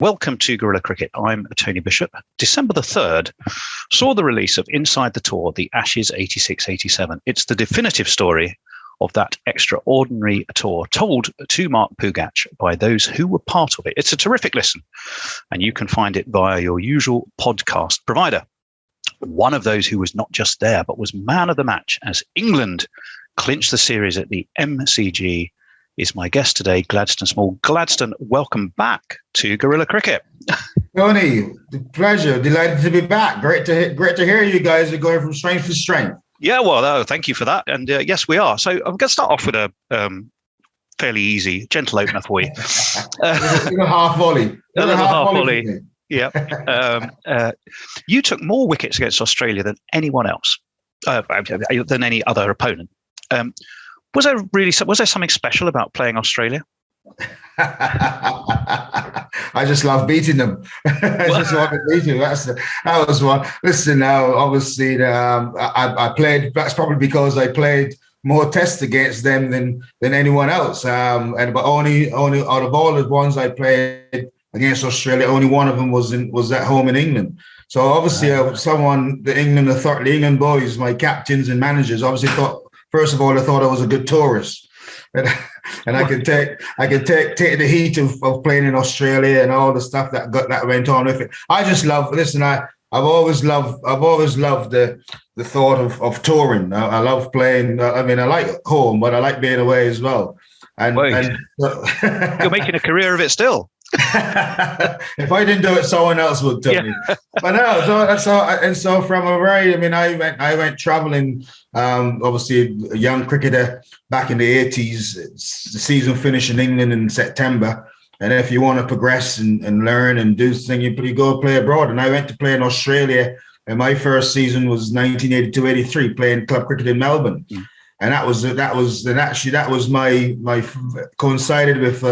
Welcome to Guerilla Cricket. I'm Tony Bishop. December the 3rd saw the release of Inside the Tour, the Ashes 86-87. It's the definitive story of that extraordinary tour, told to Mark Pougatch by those who were part of it. It's a terrific listen, and you can find it via your usual podcast provider. One of those who was not just there, but was man of the match as England clinched the series at the MCG is my guest today, Gladstone Small. Gladstone, welcome back to Guerilla Cricket. Tony, pleasure. Delighted to be back. Great to hear you guys are going from strength to strength. Yeah, well, thank you for that. And yes, we are. So I'm going to start off with a fairly easy, gentle opener for you. Half volley. A little half volley. Yeah. You took more wickets against Australia than anyone else, than any other opponent. Was there something special about playing Australia? I just love beating them. I just want to beat them. That was one. Listen, now obviously I played. That's probably because I played more tests against them than anyone else. But only out of all the ones I played against Australia, only one of them was at home in England. So obviously, the England boys, my captains and managers, obviously thought. First of all, I thought I was a good tourist, and I could take the heat of playing in Australia and all the stuff that went on with it. I just love. Listen, I've always loved the thought of touring. I love playing. I mean, I like home, but I like being away as well. And you're making a career of it still. If I didn't do it, someone else would tell me. But no, so from a very, I went traveling. Obviously, a young cricketer back in the 80s. The season finished in England in September, and if you want to progress and learn and do things, you go play abroad. And I went to play in Australia, and my first season was 1982-83, playing club cricket in Melbourne. And that was my coincided with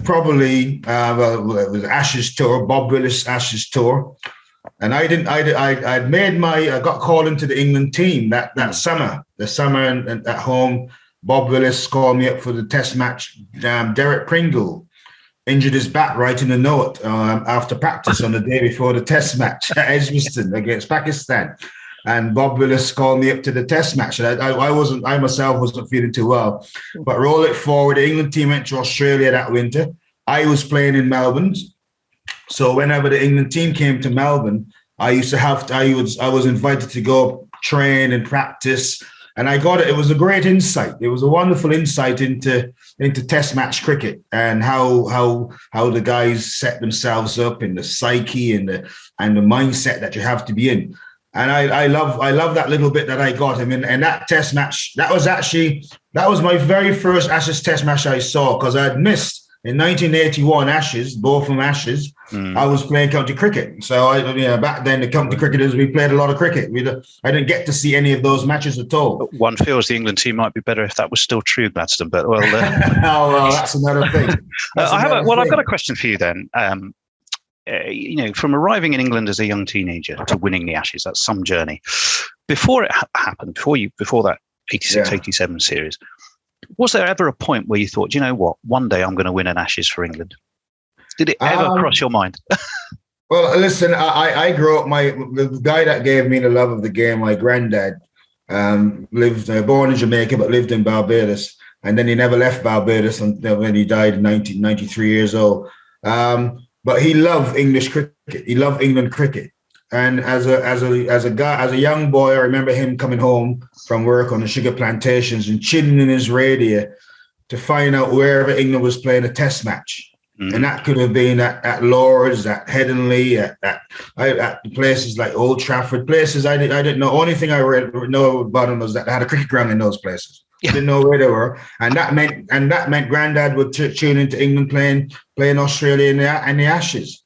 probably it was Ashes tour, Bob Willis Ashes tour, and I got called into the England team that summer. The summer and at home, Bob Willis called me up for the Test match. Derek Pringle injured his back right in the note after practice on the day before the Test match at Edgbaston against Pakistan. And Bob Willis called me up to the Test match. And I myself wasn't feeling too well. But roll it forward, the England team went to Australia that winter. I was playing in Melbourne. So whenever the England team came to Melbourne, I was invited to go train and practice. And I got it. It was a great insight. It was a wonderful insight into Test match cricket and how the guys set themselves up in the psyche and the mindset that you have to be in. And I love that little bit that I got. And that Test match, that was my very first Ashes Test match I saw, because I had missed in 1981 Ashes, both from Ashes. I was playing county cricket. So back then the county cricketers, we played a lot of cricket. I didn't get to see any of those matches at all. One feels the England team might be better if that was still true, Gladstone. But well, that's another thing. I've got a question for you then. From arriving in England as a young teenager to winning the Ashes, that's some journey. Before it happened, before that 86-87 series, was there ever a point where you thought, you know what, one day I'm going to win an Ashes for England? Did it ever cross your mind? Well, listen, I grew up, the guy that gave me the love of the game, my granddad, lived, born in Jamaica, but lived in Barbados. And then he never left Barbados until when he died in 1993 years old. But he loved English cricket. He loved England cricket. And as a young boy, I remember him coming home from work on the sugar plantations and tuning in his radio to find out wherever England was playing a Test match. And that could have been at Lord's, at Headingley, at places like Old Trafford, places I didn't know. Only thing I know about them was that they had a cricket ground in those places. Yeah. Didn't know where they were, and that meant Granddad would tune into England playing Australia in the Ashes,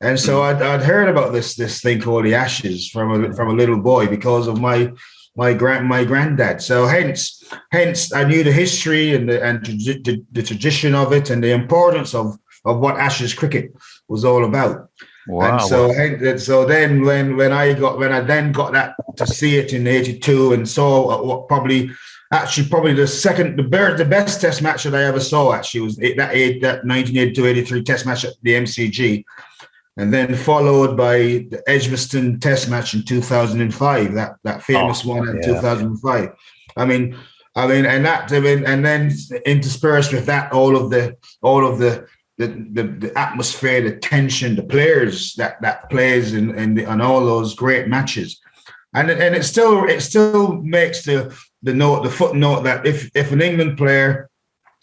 and so I'd heard about this thing called the Ashes from a little boy because of my granddad. So hence I knew the history and the tradition of it and the importance of what Ashes cricket was all about. Wow. And so then when I then got that to see it in '82 and saw what probably actually probably the best Test match that I ever saw. Actually, was that 1982-83 Test match at the MCG, and then followed by the Edgbaston Test match in 2005. That famous one in 2005. And then interspersed with that all of the atmosphere, the tension, the players that plays in all those great matches, and it still makes the footnote that if an England player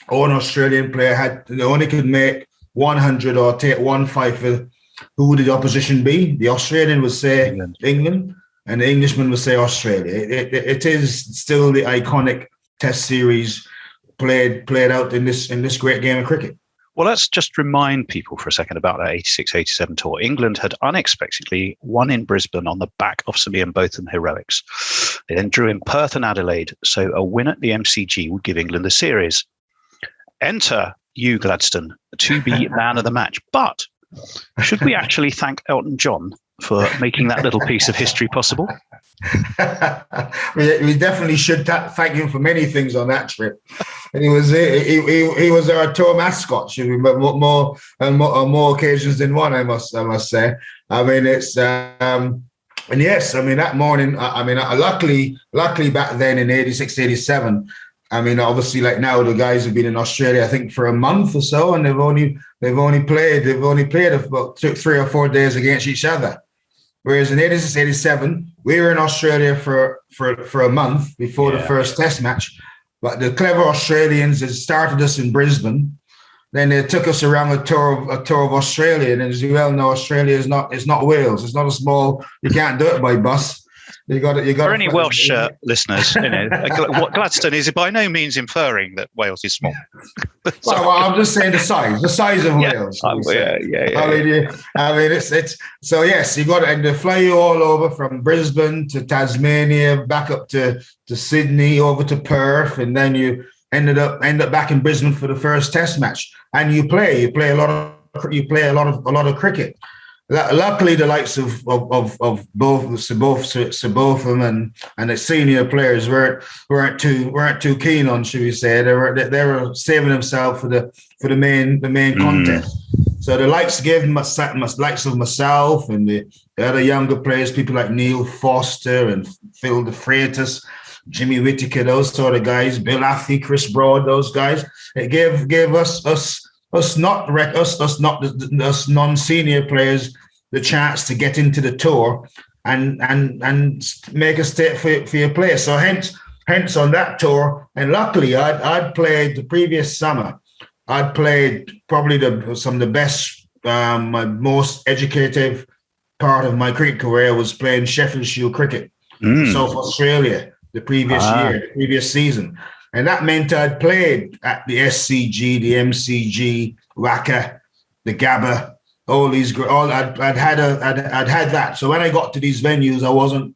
or an Australian player only could make 100 or take one fight, for who would the opposition be? The Australian would say England, and the Englishman would say Australia. It is still the iconic Test series played out in this great game of cricket. Well, let's just remind people for a second about that 86-87 tour. England had unexpectedly won in Brisbane on the back of some Ian Botham heroics. They then drew in Perth and Adelaide, so a win at the MCG would give England the series. Enter you, Gladstone, to be man of the match. But should we actually thank Elton John for making that little piece of history possible? we definitely should thank him for many things on that trip. And he was our tour mascot, should we? More on more occasions than one, I must say. I mean, it's and yes, I mean that morning. Luckily back then in 86, 87. I mean, obviously, like now, the guys have been in Australia, I think, for a month or so, and they've only played about 3 or 4 days against each other. Whereas in 86, 87, we were in Australia for a month before the first Test match. But the clever Australians had started us in Brisbane. Then they took us around a tour of Australia. And as you well know, Australia is not Wales. It's not a small. You can't do it by bus. You got it. For any Welsh listeners, what Gladstone is by no means inferring that Wales is small. well, I'm just saying the size of Wales. I mean, it's so yes, you got it, and they fly you all over from Brisbane to Tasmania, back up to Sydney, over to Perth, and then you end up back in Brisbane for the first Test match, and you play a lot of cricket. Luckily, the likes of both Subotham and the senior players weren't too keen on, should we say? They were saving themselves for the main contest. So the likes likes of myself and the other younger players, people like Neil Foster and Phil De Freitas, Jimmy Whittaker, those sort of guys, Bill Athy, Chris Broad, those guys. It gave us non-senior players the chance to get into the tour and make a step for your players. So hence on that tour, and luckily I'd played the previous summer. I'd played probably some of the best, my most educative part of my cricket career was playing Sheffield Shield cricket, South Australia, the previous season. And that meant I'd played at the SCG, the MCG, WACA, the Gabba, I'd had that. So when I got to these venues, I wasn't,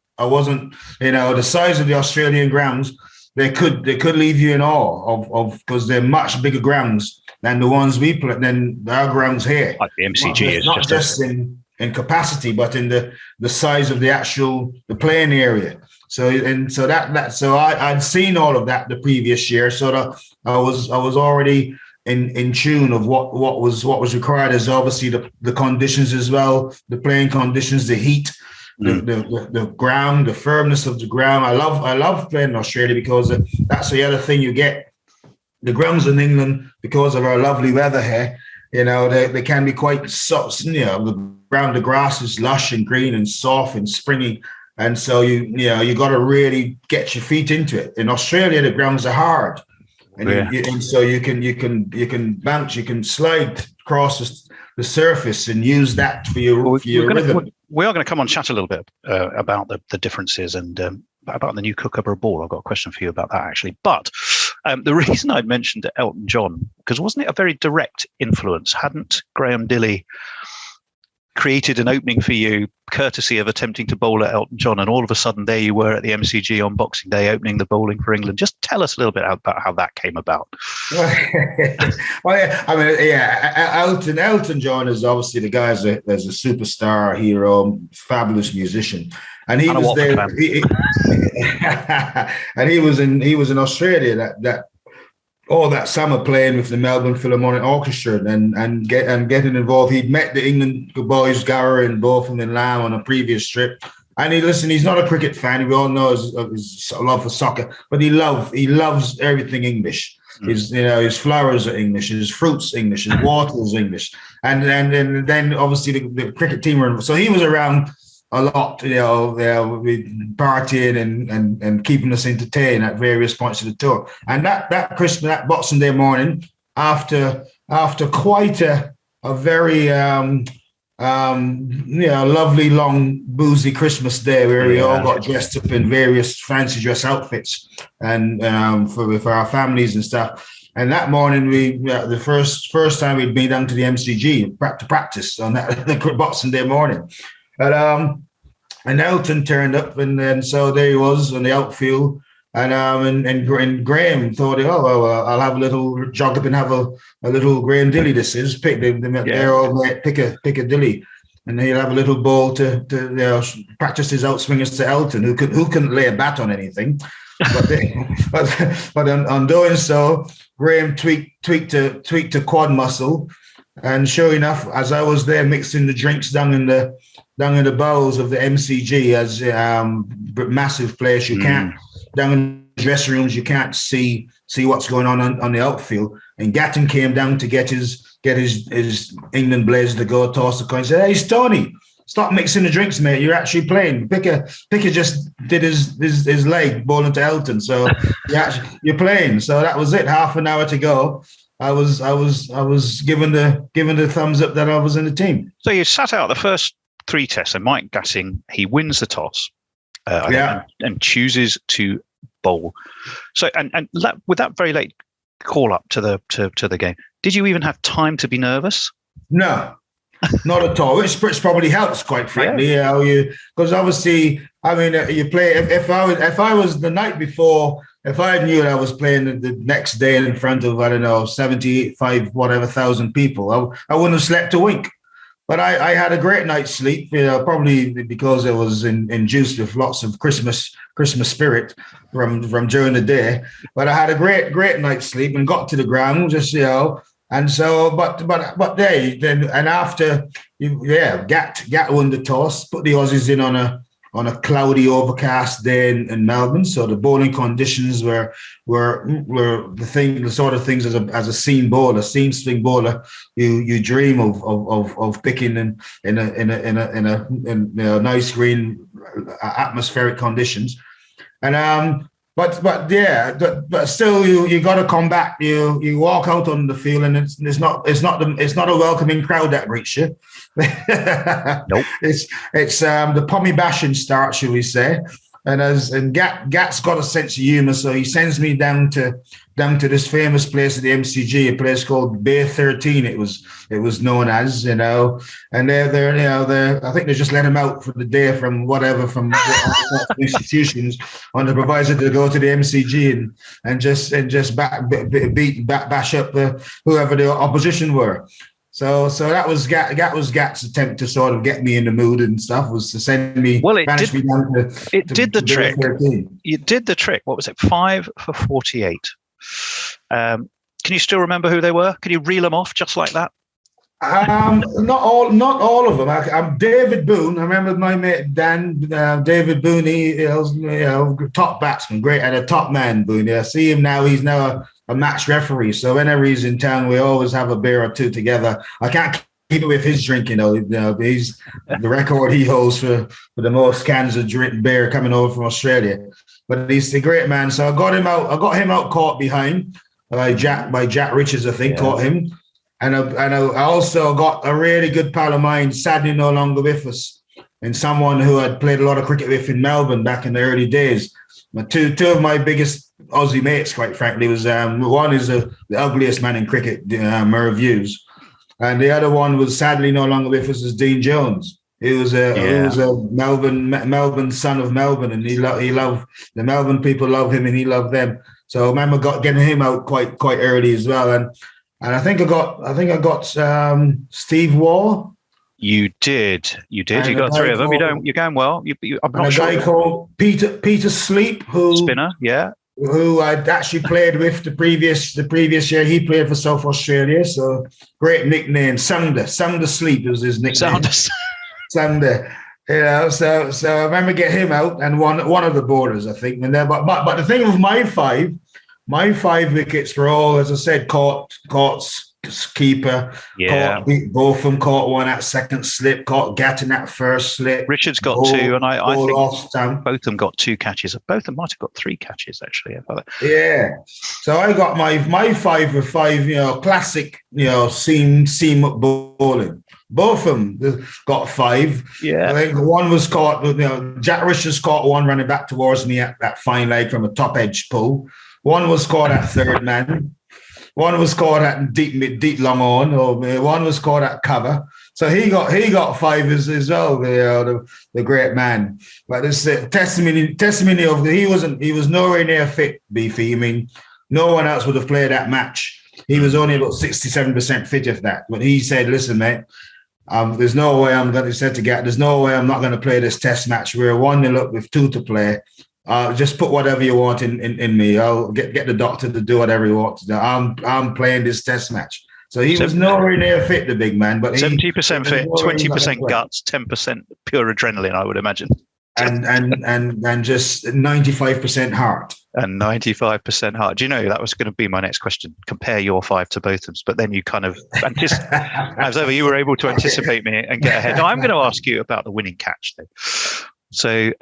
the size of the Australian grounds, they could leave you in awe of because they're much bigger grounds than the ones we play, than our grounds here. Like the MCG is not just in capacity, but in the size of the playing area. So I'd seen all of that the previous year, so that I was already in tune of what was required, as obviously the conditions as well, the playing conditions, the heat, the ground, the firmness of the ground. I love playing in Australia because that's the other thing you get. The grounds in England, because of our lovely weather here, they can be quite soft. The grass is lush and green and soft and springy. And so you got to really get your feet into it. In Australia, the grounds are hard, and so you can bounce, you can slide across the surface and use that for your rhythm. We are going to come on chat a little bit about the differences and about the new Kookaburra ball. I've got a question for you about that actually. But the reason I mentioned Elton John, because wasn't it a very direct influence? Hadn't Graham Dilley created an opening for you, courtesy of attempting to bowl at Elton John, and all of a sudden there you were at the MCG on Boxing Day opening the bowling for England. Just tell us a little bit about how that came about. Well, yeah, I mean, yeah, Elton John is obviously the guy as a superstar, hero, fabulous musician, and he was there. And he was in Australia that summer playing with the Melbourne Philharmonic Orchestra and getting involved. He'd met the England boys, Gower and Botham and Lamb on a previous trip. And he's not a cricket fan. We all know his love for soccer, but he loves everything English. His flowers are English, his fruits English, his water is English. And then obviously the cricket team were, so he was around a lot, partying and keeping us entertained at various points of the tour. And that Christmas, that Boxing Day morning, after quite a very lovely long boozy Christmas day where we all got dressed up in various fancy dress outfits and for our families and stuff. And that morning, the first time we'd been down to the MCG to practice on the Boxing Day morning. And Elton turned up, and so there he was on the outfield. And Graham thought, I'll have a little jog up and have a little Graham Dilly. This is pick a dilly, and he'll have a little ball to practice his outswingers to Elton, who couldn't lay a bat on anything. But on doing so, Graham tweaked a quad muscle, and sure enough, as I was there mixing the drinks down in the bowls of the MCG, as massive place, you can't down in the dressing rooms, you can't see what's going on the outfield. And Gatton came down to get his England Blazers to go toss the coin. He said, "Hey, Stoney, stop mixing the drinks, mate. You're actually playing. Picker just did his leg bowling to Elton, so you're playing." So that was it. Half an hour to go. I was given the thumbs up that I was in the team. So you sat out the first 3 tests, and Mike Gassing, he wins the toss, and chooses to bowl. So and with that very late call up to the game, did you even have time to be nervous? No, not at all. Which probably helps, quite frankly. Because obviously, I mean, you play. If I was the night before, if I knew that I was playing the next day in front of 75,000 people, I wouldn't have slept a wink. But I had a great night's sleep, probably because it was induced with lots of Christmas spirit from during the day. But I had a great night's sleep and got to the ground, and so but then after Gat won the toss, put the Aussies in on a cloudy, overcast day in Melbourne. So the bowling conditions were the sort of things as a seam swing bowler, you dream of picking in a nice green atmospheric conditions. And but still you got to come back. You walk out on the field, and it's not a welcoming crowd that greets you. Nope. It's the pommy bashing start, shall we say? And Gat's got a sense of humour, so he sends me down to this famous place at the MCG, a place called Bay 13. It was known as, and they're I think they just let him out for the day from institutions on the proviso to go to the MCG and just bash up whoever the opposition were. So that was Gat's attempt to sort of get me in the mood and stuff, was to send me. Well, it did the trick. It did the trick. What was it? 5 for 48. Can you still remember who they were? Can you reel them off just like that? Not all of them. I'm David Boone. I remember my mate Dan. David Boone, he top batsman, great, and a top man. Boone. I see him now. He's now a match referee. So whenever he's in town, we always have a beer or two together. I can't keep it with his drinking, though. He's the record he holds for the most cans of beer coming over from Australia. But he's a great man. So I got him out caught behind by Jack Richards, I think, caught him. And I also got a really good pal of mine, sadly no longer with us, and someone who I'd played a lot of cricket with in Melbourne back in the early days. Two of my biggest Aussie mates, quite frankly, was one is the ugliest man in cricket, Merv Hughes, And the other one was sadly no longer with us, is Dean Jones. He was a Melbourne son of Melbourne, and he loved the Melbourne people, love him, and he loved them. So I remember getting him out quite early as well. And I think I got Steve Waugh. You did. You got three of them. You're going well. I'm not sure. A guy called Peter Sleep, who spinner, yeah. Who I'd actually played with the previous year. He played for South Australia, so great nickname. Sunder Sleep was his nickname. Sunder. So I remember getting him out and one of the borders, I think. And then, but the thing with my five wickets were all, as I said, caught keeper. Yeah. Both of them caught one at second slip, caught Gatton at first slip. Richard's got two, and I think both of them got two catches. Both of them might have got three catches, actually. Yeah. So I got my five were five, classic, seam up bowling. Both of them got five. Yeah. I think one was caught, Jack Richards caught one running back towards me at that fine leg from a top edge pull. One was caught at third man. One was caught at deep long on, or one was caught at cover. So he got five as well. The great man. But it's a testimony of he was nowhere near fit. Beefy. I mean, no one else would have played that match. He was only about 67% fit of that. But he said, "Listen, mate, there's no way I'm going to set to get. There's no way I'm not going to play this test match. We're 1-0 up with 2 to play. Just put whatever you want in me. I'll get the doctor to do whatever he wants to do. I'm playing this test match." So he was nowhere near fit, the big man. But 70% fit, 20% guts, 10% pure adrenaline, I would imagine. And just 95% heart. And 95% heart. Do you know that was going to be my next question? Compare your five to Botham's, but then you kind of as ever, you were able to anticipate me and get ahead. Now, I'm going to ask you about the winning catch, though. So.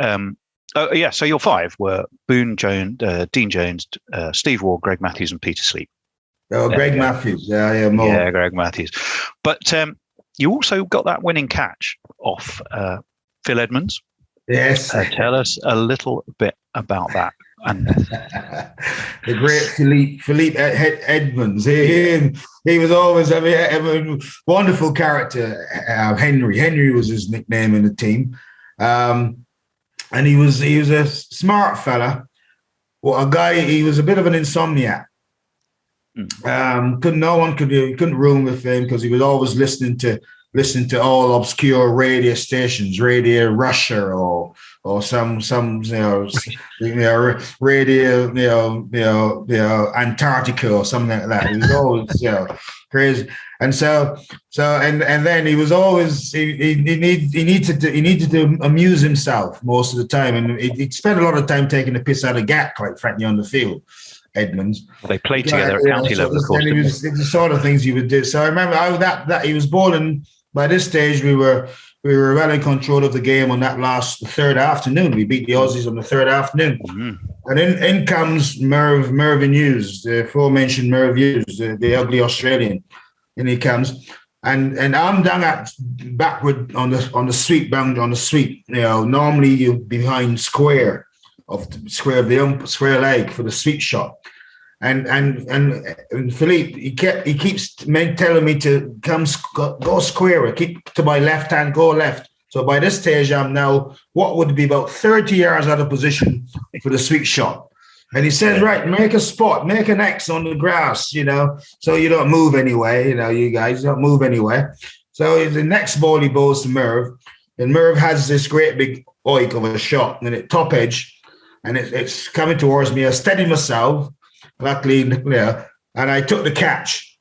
So your five were Dean Jones, Steve Waugh, Greg Matthews, and Peter Sleep. Oh, Greg Matthews. Yeah, more. Yeah, Greg Matthews. But you also got that winning catch off Phil Edmonds. Yes. Tell us a little bit about that. And the great Philippe Edmonds. He was always a wonderful character. Henry was his nickname in the team. And he was a smart fella. Well, he was a bit of an insomniac. Couldn't room with him because he was always listening to all obscure radio stations, Radio Russia or some radio Antarctica or something like that. He was always crazy. And and then he was always he needed to amuse himself most of the time, and he'd spend a lot of time taking the piss out of Gat, quite frankly, on the field. Edmonds. They played together at county level, of course. And it was the sort of things he would do. So I remember that he was bowling. By this stage, we were well in control of the game on that third afternoon. We beat the Aussies on the third afternoon. Mm-hmm. And in comes Mervyn Hughes, the aforementioned Merv Hughes, the ugly Australian. And he comes, and I'm down backward on the sweep. Normally you're behind square of the square leg for the sweep shot. And Philippe, he keeps telling me to go square, keep to my left hand, go left. So by this stage, I'm now what would be about 30 yards out of position for the sweep shot. And he says, right, make a spot, make an X on the grass, so you don't move anyway, you guys don't move anywhere. So the next ball he bowls to Merv, and Merv has this great big oik of a shot, and it top edge, and it's coming towards me. I steadied myself, luckily, and I took the catch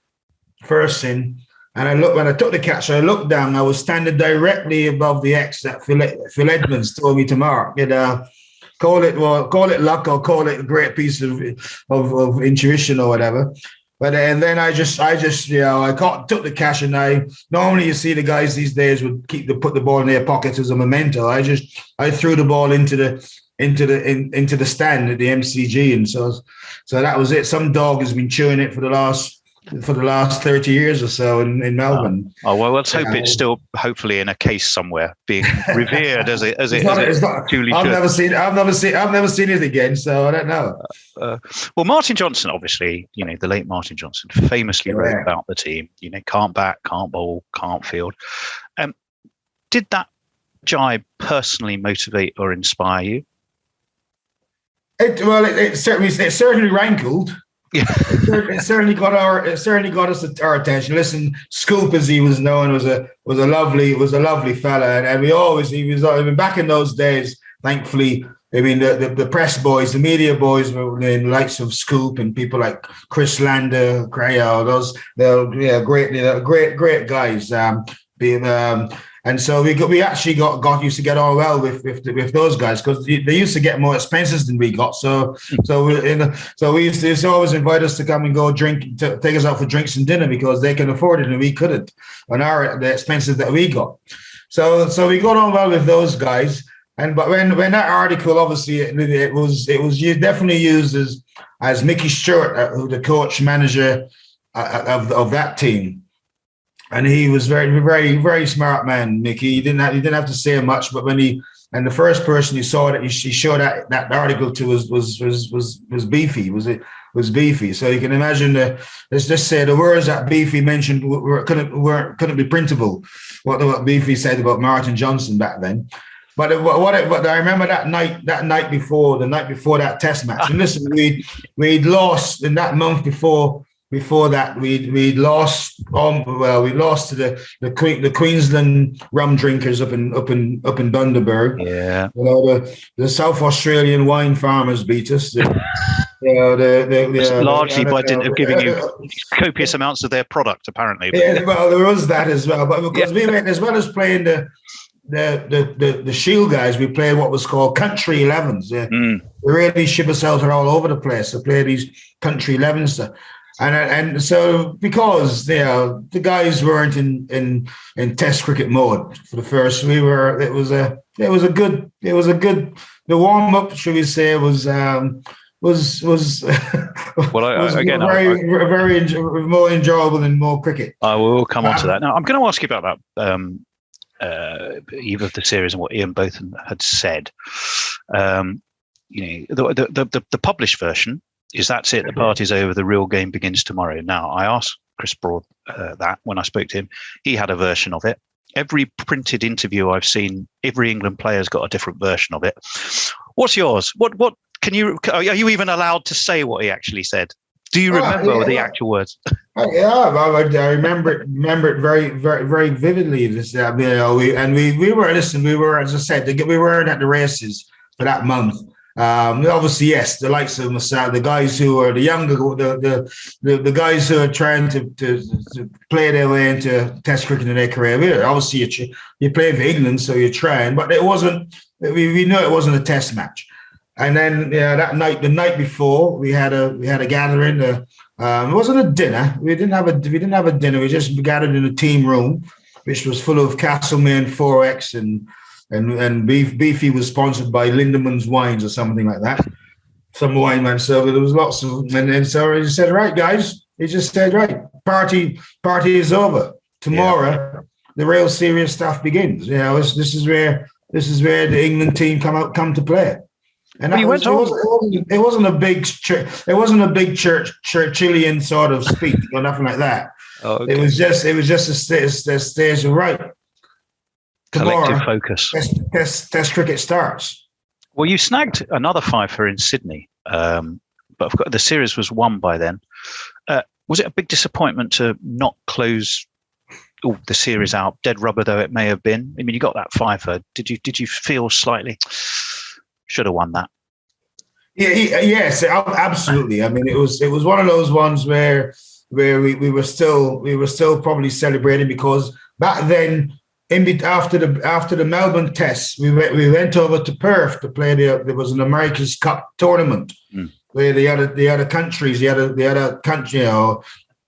first thing. And when I took the catch, I looked down. I was standing directly above the X that Phil Edmonds told me to mark. Call it luck or call it a great piece of intuition or whatever. But and then I took the catch, and normally you see the guys these days would put the ball in their pockets as a memento. I threw the ball into the stand at the MCG, and so that was it. Some dog has been chewing it for the last for the last 30 years or so in Melbourne. Well, let's hope it's still hopefully in a case somewhere, being revered as it duly I've should. never seen it again, so I don't know. Well, Martin Johnson, obviously, the late Martin Johnson, famously wrote about the team. Can't bat, can't bowl, can't field. Did that jibe personally motivate or inspire you? It certainly rankled. Yeah. It certainly got our attention. Listen, Scoop, as he was known, was a lovely fella, and he was back in those days. Thankfully, I mean the press boys, the media boys, were the likes of Scoop and people like Chris Lander, they're great guys. And so we actually got used to get on well with those guys, because they used to get more expenses than we got. So we used to always invite us to come and go drink, to take us out for drinks and dinner, because they can afford it and we couldn't on the expenses that we got. So we got on well with those guys. But when that article, obviously it was definitely used as Mickey Stewart, who the coach manager of that team. And he was very, very, very smart man, Mickey. He didn't have to say much, but the first person he saw that he showed that article to was Beefy. Was Beefy. So you can imagine let's just say the words that Beefy mentioned couldn't be printable. What Beefy said about Martin Johnson back then. But I remember that night before that Test match. And listen, we'd lost in that month before. Before that, we lost to the Queensland rum drinkers up in Bundaberg. Yeah, the South Australian wine farmers beat us. Largely by dint of giving you copious amounts of their product, apparently. Yeah, well, there was that as well. But because we went, as well as playing the Shield guys, we played what was called country 11s. We really ship ourselves all over the place to play these country 11s. And so because the guys weren't in Test cricket mode for the first, it was a good the warm up, should we say, was well, very more enjoyable and more cricket. I will come on to that. Now I'm going to ask you about that eve of the series and what Ian Botham had said. The published version is that's it. The party's over. The real game begins tomorrow. Now, I asked Chris Broad that when I spoke to him. He had a version of it. Every printed interview I've seen, every England player's got a different version of it. What's yours? What are you even allowed to say what he actually said? Do you remember the actual words? I remember it very, very, very vividly. We were, as I said, we weren't at the races for that month. Obviously, yes, the likes of the guys who are the younger, the guys who are trying to play their way into Test cricket in their career. Obviously, you play for England, so you're trying, but it wasn't. We know it wasn't a Test match. And then that night, the night before, we had a gathering. It wasn't a dinner. We didn't have a dinner. We just gathered in a team room, which was full of Castlemaine 4X and Beefy was sponsored by Lindemann's Wines or something like that. Some wine man. So there was lots of, and so he said, "Right, guys," he just said, "Right, party is over. Tomorrow, the real serious stuff begins. This is where the England team come to play." And it wasn't a big Churchillian sort of speech or nothing like that. Oh, okay. It was just a stage of right. Collective focus. Test cricket starts. Well, you snagged another fifer in Sydney, but the series was won by then. Was it a big disappointment to not close the series out, dead rubber though it may have been? I mean, you got that fifer. Did you feel slightly should have won that? Yes, absolutely. I mean, it was one of those ones where we were still probably celebrating, because back then, after the Melbourne Test, we went over to Perth to play. There was an America's Cup tournament where the other countries, the other country,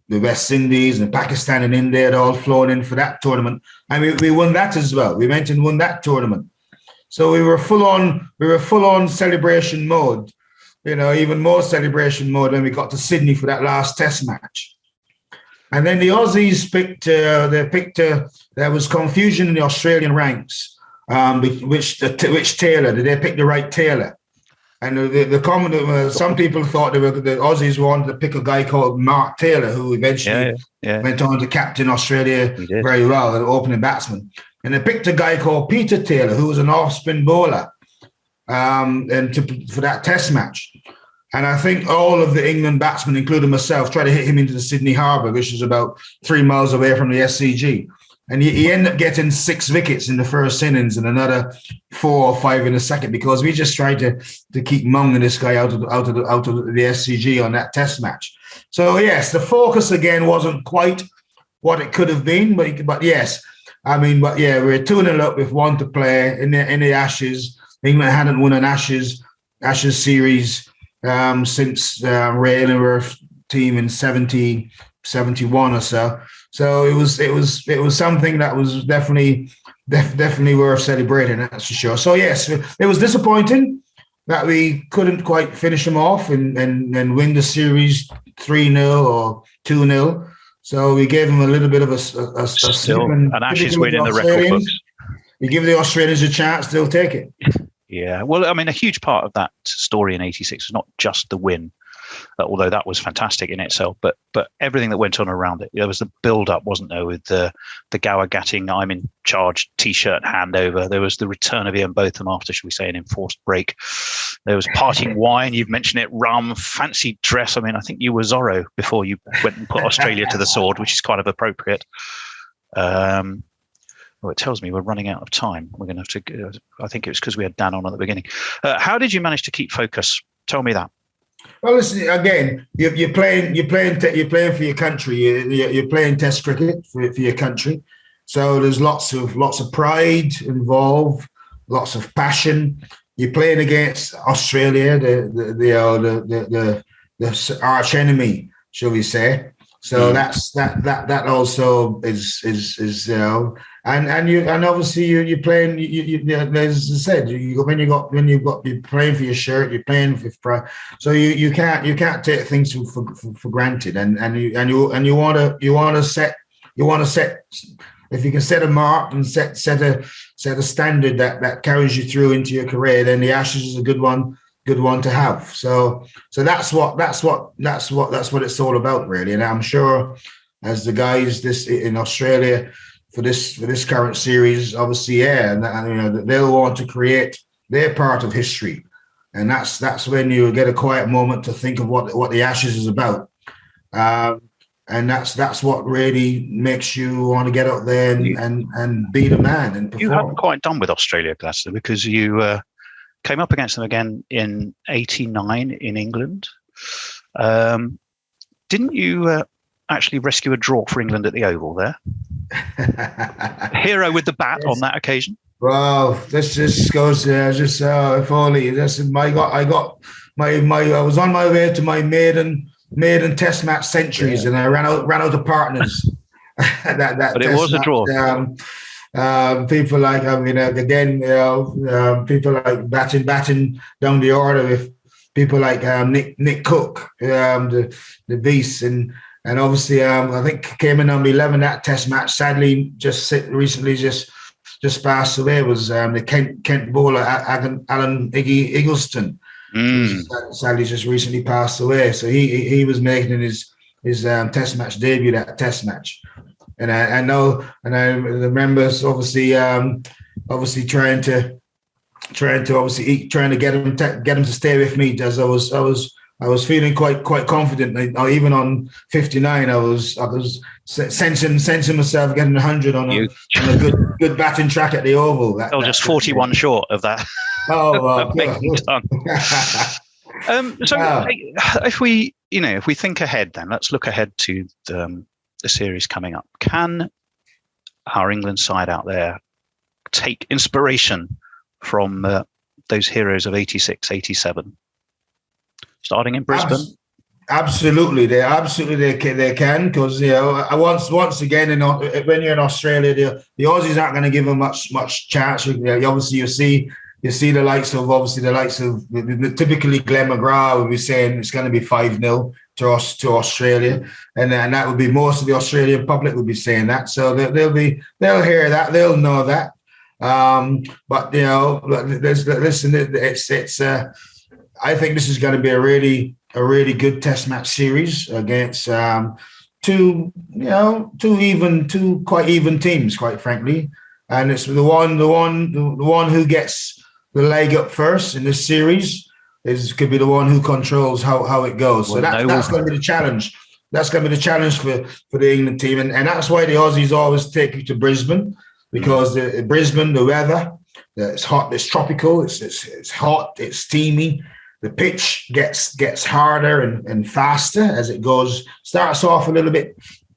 the West Indies and Pakistan and India had all flown in for that tournament, and we won that as well. We went and won that tournament, so we were full on celebration mode. Even more celebration mode when we got to Sydney for that last Test match. And then the Aussies picked. There was confusion in the Australian ranks. Which Taylor? Did they pick the right Taylor? And the common, some people thought the Aussies wanted to pick a guy called Mark Taylor, who eventually went on to captain Australia very well, an opening batsman. And they picked a guy called Peter Taylor, who was an off-spin bowler, for that Test match. And I think all of the England batsmen, including myself, tried to hit him into the Sydney Harbour, which is about 3 miles away from the SCG. And he ended up getting 6 wickets in the first innings and another 4 or 5 in the second, because we just tried to keep munging this guy out of the SCG on that Test match. So yes, the focus again wasn't quite what it could have been, but yes, we're 2-0 up with 1 to play in the Ashes. England hadn't won an Ashes series since Ray Illingworth team in 71 or so. So it was something that was definitely worth celebrating, that's for sure. So yes, it was disappointing that we couldn't quite finish them off and win the series 3-0 or 2-0. So we gave them a little bit of an Ashes win in the record books. We give the Australians a chance, they'll take it. Yeah, well, I mean, a huge part of that story in '86 was not just the win, although that was fantastic in itself, but everything that went on around it. There was the build-up, wasn't there, with the Gower Gatting "I'm in charge" T-shirt handover. There was the return of Ian Botham after, shall we say, an enforced break. There was parting wine. You've mentioned it. Rum, fancy dress. I mean, I think you were Zorro before you went and put Australia to the sword, which is kind of appropriate. Well, it tells me we're running out of time. We're going to have to. I think it was because we had Dan on at the beginning. How did you manage to keep focus? Tell me that. Well, listen, again, you're playing for your country. You're playing Test cricket for your country. So there's lots of pride involved, lots of passion. You're playing against Australia, the arch enemy, shall we say? So that also is and obviously you're playing. As I said, you're playing for your shirt, you're playing for pride. So you can't take things for granted, and you want to set. If you can set a mark and set a standard that carries you through into your career, then the Ashes is a good one to have. So that's what it's all about, really. And I'm sure as the guys in Australia for this current series, obviously, and they'll want to create their part of history, and that's when you get a quiet moment to think of what the Ashes is about. And that's what really makes you want to get out there and be the man and perform. You haven't quite done with Australia, Gladstone, because you came up against them again in '89 in England. Didn't you actually rescue a draw for England at the Oval there? Hero with the bat on that occasion. Well, this just goes if only this is I was on my way to my maiden Test match centuries, and I ran out of partners. But it was a draw. People like people like batting down the order with people like Nick Cook, the beast, and obviously I think came in number 11 that Test match. Sadly, recently passed away was the Kent bowler Allan Eggleston. Sadly, just recently passed away. So he was making his Test match debut, that Test match, and I know, and I remember obviously trying to get him to stay with me, as I was feeling quite confident. Even on 59, I was sensing myself getting 100 on a good batting track at the Oval. Just 41 short of that. Oh, so if we think ahead, then let's look ahead to the series coming up. Can our England side out there take inspiration from those heroes of '86, '87, starting in Brisbane? Absolutely, they can, because once again, when you're in Australia, the Aussies aren't going to give them much chance. Obviously, you see you see the likes of typically Glenn McGrath will be saying it's going to be 5-0 to Australia, and that would be most of the Australian public will be saying that. So they'll hear that, they'll know that. But listen, it's I think this is going to be a really good Test match series against two quite even teams, quite frankly, and it's the one who gets the leg up first in this series could be the one who controls how it goes. So that's going to be the challenge. That's going to be the challenge for the England team, and that's why the Aussies always take you to Brisbane, because Brisbane, the weather, it's hot, it's tropical, it's hot, it's steamy. The pitch gets harder and faster as it goes. Starts off a little bit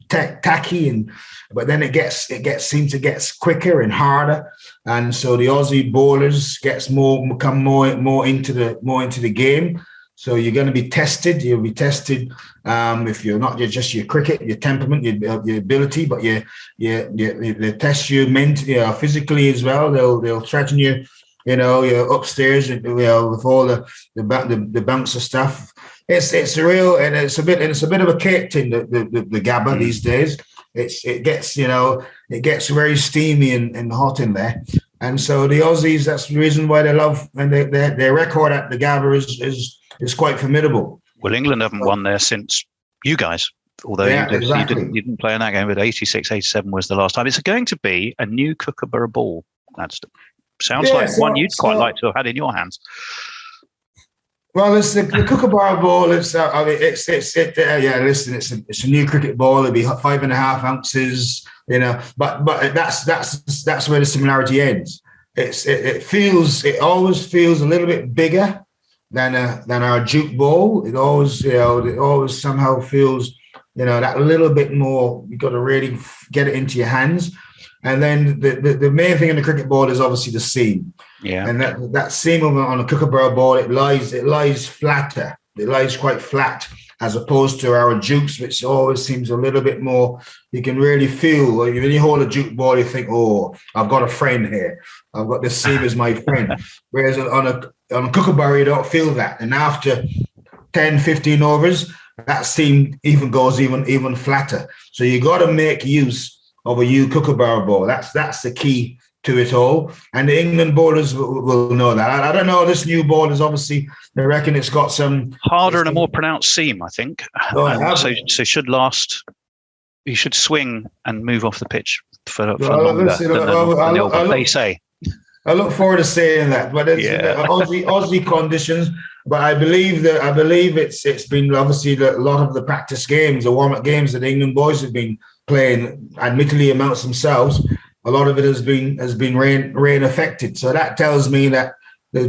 tacky, but then it seems to get quicker and harder. And so the Aussie bowlers become more into the game. So you're going to be tested. You'll be tested if you're not just your cricket, your temperament, your ability, but they test you mentally, physically as well. They'll threaten you. You're upstairs, with all the bouncer stuff. It's real, and it's a bit of a cake thing. The Gabba these days, it gets very steamy and hot in there. And so the Aussies, that's the reason why they love, and their record at the Gabba is quite formidable. Well, England haven't won there since you guys. Although you didn't play in that game, but 86, 87 was the last time. It's going to be a new Kookaburra ball. Sounds like one you'd quite like to have had in your hands. Well, it's the Kookaburra ball. It's a new cricket ball. It'll be 5.5 ounces. But that's where the similarity ends. It always feels a little bit bigger than our Duke ball. It always somehow feels that little bit more. You've got to really get it into your hands. And then the main thing in the cricket ball is obviously the seam. Yeah. And that seam on a Kookaburra ball, it lies flatter. It lies quite flat, as opposed to our Dukes, which always seems a little bit more. You can really feel when you hold a Duke ball, you think, "Oh, I've got a friend here. I've got this seam as my friend." Whereas on a Kookaburra, you don't feel that. And after 10, 15 overs, that seam goes even flatter. So you got to make use of a Kookaburra ball. That's the key to it all. And the England bowlers will know that. I don't know. This new ball is obviously, I reckon it's got some harder and a more pronounced seam, I think. So should last. You should swing and move off the pitch for longer than what they say. I look forward to saying that, but it's Aussie conditions. But I believe it's been obviously a lot of the practice games, the warm-up games that the England boys have been playing, admittedly amongst themselves. A lot of it has been rain affected. So that tells me that there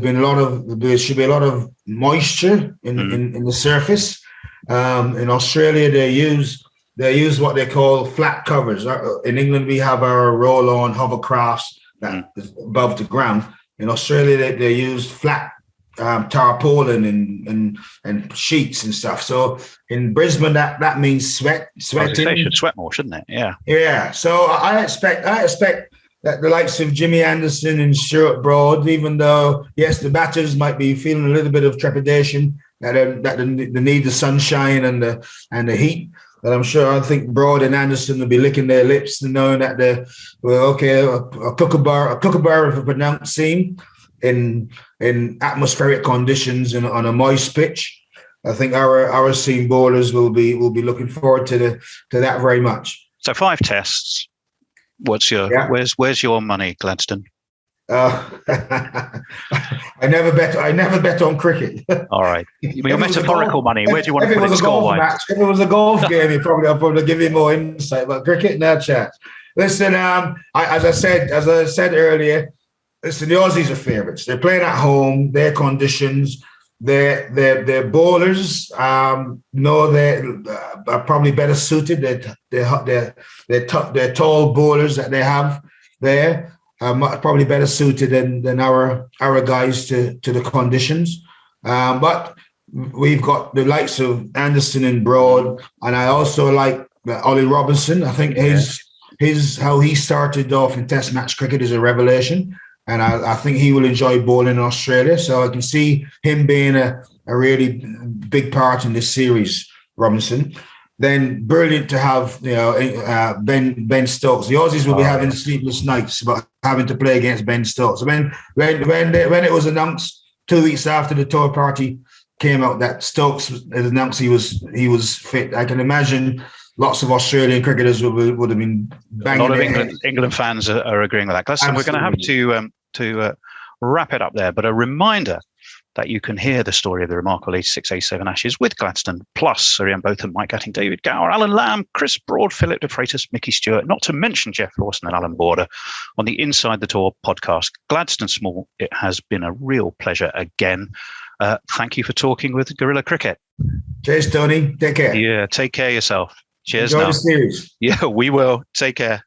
should be a lot of moisture in the surface. In Australia, they use what they call flat covers. In England, we have our roll-on hovercrafts that is above the ground. In Australia, they use flat tarpaulin and sheets and stuff. So in Brisbane, that means sweating. They should sweat more, shouldn't it? Yeah. Yeah. So I expect that the likes of Jimmy Anderson and Stuart Broad, even though yes, the batters might be feeling a little bit of trepidation that they need the sunshine and the heat. But I think Broad and Anderson will be licking their lips and knowing that a Kookaburra with a pronounced seam in atmospheric conditions and on a moist pitch. I think our seam bowlers will be looking forward to that very much. So 5 tests. What's where's your money, Gladstone? I never bet on cricket. All right, your metaphorical money. Where do you want to put it score-wise? If it was a golf game, I'll probably give you more insight. But cricket, no chance. Listen, as I said earlier, listen, the Aussies are favourites. They're playing at home. Their conditions. Their bowlers know they are probably better suited. They're tall bowlers that they have there. Probably better suited than our guys to the conditions. But we've got the likes of Anderson and Broad, and I also like Ollie Robinson. I think his how he started off in Test match cricket is a revelation. and I think he will enjoy bowling in Australia. So I can see him being a really big part in this series, Robinson. Then brilliant to have Ben Stokes. The Aussies will be having sleepless nights about having to play against Ben Stokes. When it was announced 2 weeks after the tour party came out that Stokes had announced he was fit, I can imagine lots of Australian cricketers would have been banging. A lot of England fans are agreeing with that. Gladstone, we're going to have to wrap it up there, but a reminder that you can hear the story of the remarkable 86-87 Ashes with Gladstone, plus Sir Ian Botham, Mike Gatting, David Gower, Alan Lamb, Chris Broad, Philip de Freitas, Mickey Stewart, not to mention Jeff Lawson and Alan Border on the Inside the Tour podcast. Gladstone Small, it has been a real pleasure again. Thank you for talking with Guerilla Cricket. Cheers, Tony. Take care. Yeah, take care of yourself. Cheers. Enjoy now. the series. Yeah, we will. Take care.